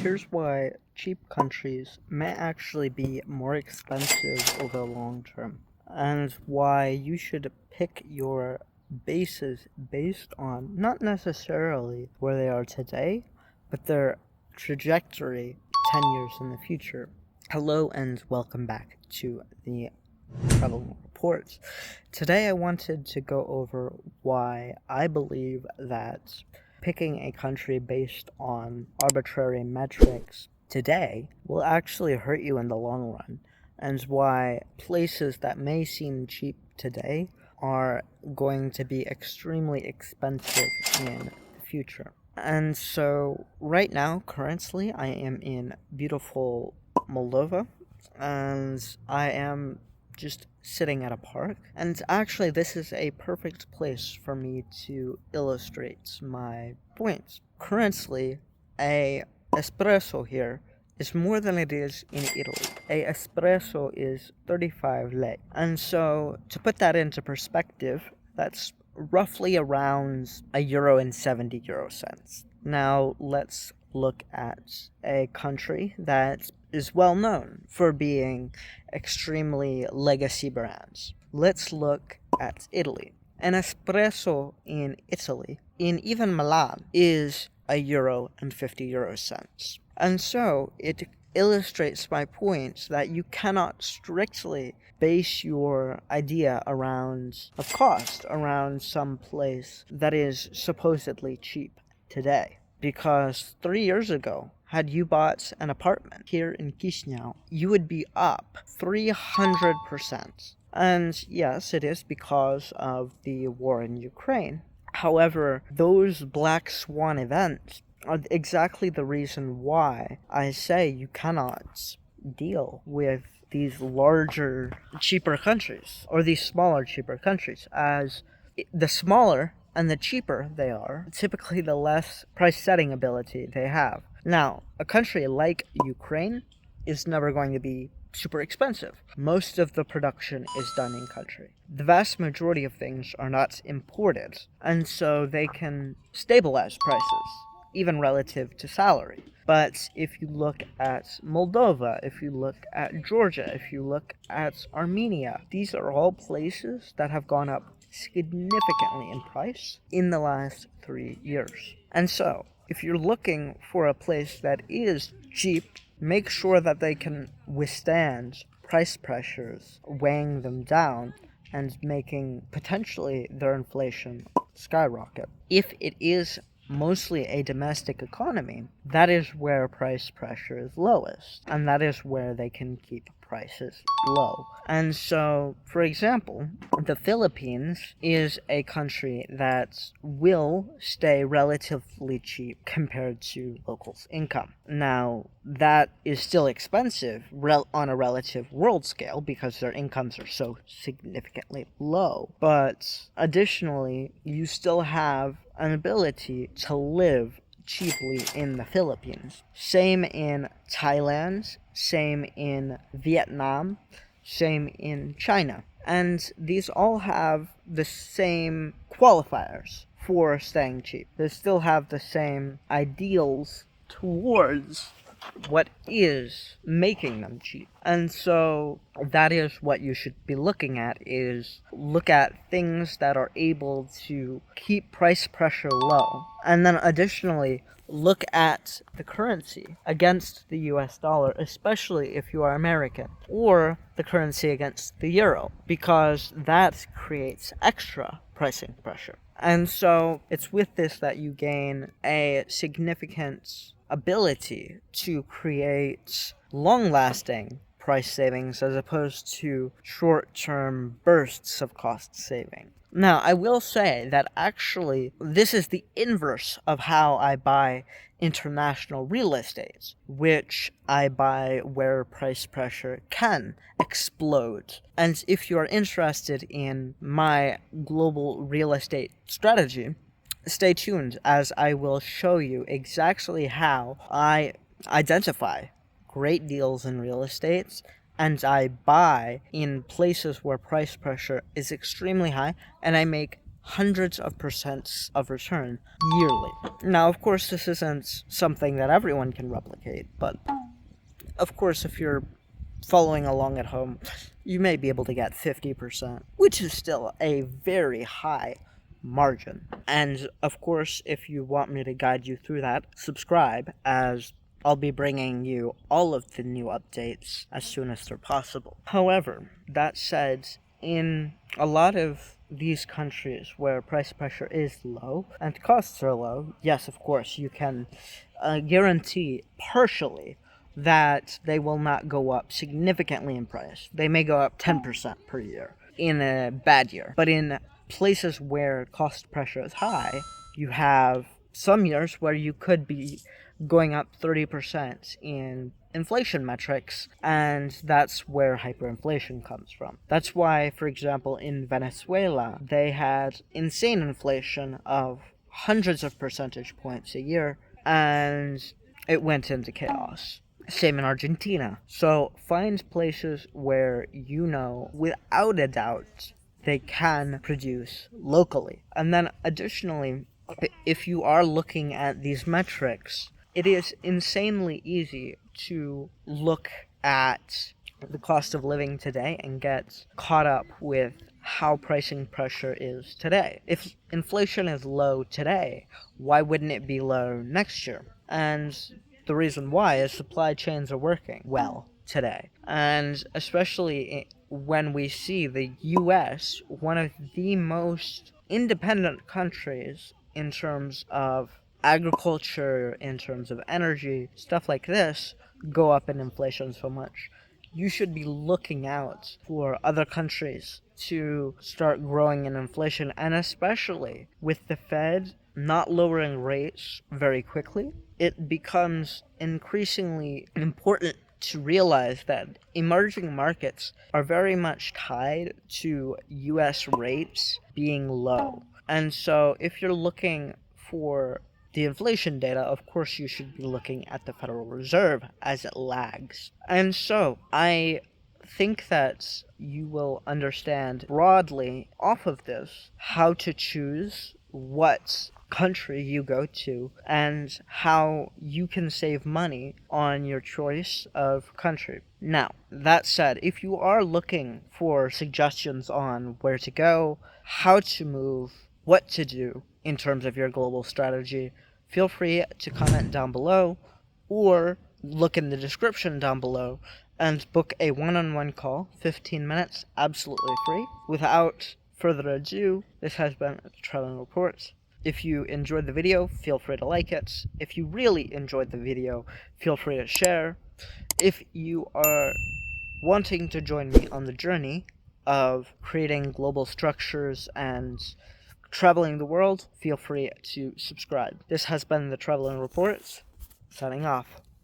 here's why cheap countries may actually be more expensive over the long term, and why you should pick your bases based on not necessarily where they are today, but their trajectory 10 years in the future. Hello and welcome back to the Travel Reports. Today I wanted to go over why I believe that picking a country based on arbitrary metrics today will actually hurt you in the long run, and why places that may seem cheap today are going to be extremely expensive in the future. And so right now, currently, I am in beautiful Moldova, and I am just sitting at a park. And actually, this is a perfect place for me to illustrate my points. Currently, a espresso here is more than it is in Italy. A espresso is 35 lei. And so, to put that into perspective, that's roughly around €1.70. Now, let's look at a country that is well known for being extremely legacy brands. Let's look at Italy. An espresso in Italy, in even Milan, is €1.50. And so it illustrates my point that you cannot strictly base your idea around a cost around some place that is supposedly cheap today. Because 3 years ago, had you bought an apartment here in Chișinău, you would be up 300%. And yes, it is because of the war in Ukraine. However, those black swan events are exactly the reason why I say you cannot deal with these larger, cheaper countries, or these smaller, cheaper countries, as the smaller and the cheaper they are, typically the less price-setting ability they have. Now, a country like Ukraine is never going to be super expensive. Most of the production is done in country. The vast majority of things are not imported, and so they can stabilize prices, even relative to salary. But if you look at Moldova, if you look at Georgia, if you look at Armenia, these are all places that have gone up significantly in price in the last 3 years. And so, if you're looking for a place that is cheap, make sure that they can withstand price pressures, weighing them down and making potentially their inflation skyrocket. If it is mostly a domestic economy, that is where price pressure is lowest, and that is where they can keep prices low. And so, for example, the Philippines is a country that will stay relatively cheap compared to locals' income. Now, that is still expensive on a relative world scale because their incomes are so significantly low. But additionally, you still have an ability to live cheaply in the Philippines. Same in Thailand, same in Vietnam, same in China. And these all have the same qualifiers for staying cheap. They still have the same ideals towards what is making them cheap. And so that is what you should be looking at, is look at things that are able to keep price pressure low. And then additionally, look at the currency against the US dollar, especially if you are American, or the currency against the euro, because that creates extra pricing pressure. And so it's with this that you gain a significant ability to create long-lasting price savings as opposed to short-term bursts of cost saving. Now, I will say that actually this is the inverse of how I buy international real estate, which I buy where price pressure can explode. And if you are interested in my global real estate strategy, stay tuned, as I will show you exactly how I identify great deals in real estate and I buy in places where price pressure is extremely high, and I make hundreds of percents of return yearly. Now, of course, this isn't something that everyone can replicate, but of course, if you're following along at home, you may be able to get 50%, which is still a very high margin. And of course, if you want me to guide you through that, subscribe, as I'll be bringing you all of the new updates as soon as they're possible. However, that said, in a lot of these countries where price pressure is low and costs are low, yes, of course, you can guarantee partially that they will not go up significantly in price. They may go up 10% per year in a bad year. But in places where cost pressure is high, you have some years where you could be going up 30% in inflation metrics, and that's where hyperinflation comes from. That's why, for example, in Venezuela, they had insane inflation of hundreds of percentage points a year, and it went into chaos. Same in Argentina. So find places where you know without a doubt they can produce locally. And then additionally, if you are looking at these metrics, it is insanely easy to look at the cost of living today and get caught up with how pricing pressure is today. If inflation is low today, why wouldn't it be low next year? And the reason why is supply chains are working well today. And especially when we see the US, one of the most independent countries in terms of agriculture, in terms of energy, stuff like this, go up in inflation so much. You should be looking out for other countries to start growing in inflation, and especially with the Fed not lowering rates very quickly, it becomes increasingly important to realize that emerging markets are very much tied to US rates being low. And so if you're looking for the inflation data, of course you should be looking at the Federal Reserve as it lags. And so I think that you will understand broadly off of this how to choose what country you go to and how you can save money on your choice of country. Now, that said, if you are looking for suggestions on where to go, how to move, what to do in terms of your global strategy, feel free to comment down below or look in the description down below and book a one-on-one call, 15 minutes, absolutely free. Without further ado, this has been Traveling Reports. If you enjoyed the video, feel free to like it. If you really enjoyed the video, feel free to share. If you are wanting to join me on the journey of creating global structures and traveling the world, feel free to subscribe. This has been the Traveling Reports, signing off.